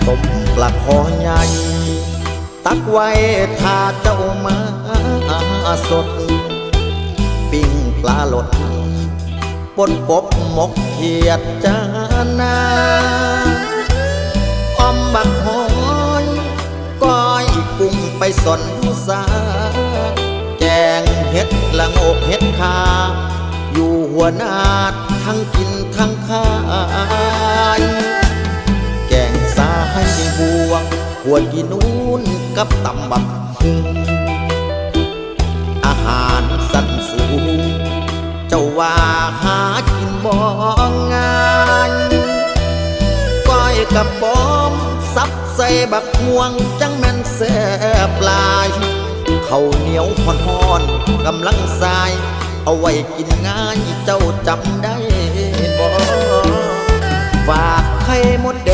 ต้มปลาคอใหญ่ตักไว้ถ้าเจ้ามาสดปิ้งปลาหลดปนกบหมกเขียดจานาอมบักหอยก้อยกุ้งไปสนผู้สาแกงเห็ดละโงกเห็ดขาอยู่หัวนาดทั้งกินทั้งขายแกงสาให้บวงหัวกินนู้นกับตำบักหุ่งอาหารสันสูงเจ้าว่าหากินบ่ง่ายก้อยกับปอมซับใส่บักม่วงจังแม่นแซ่บหลายข้าวเหนียวห่อนๆกำลังสายเอาไว้กินง่ายเจ้าจำได้บ่ฝากไข่มดแดง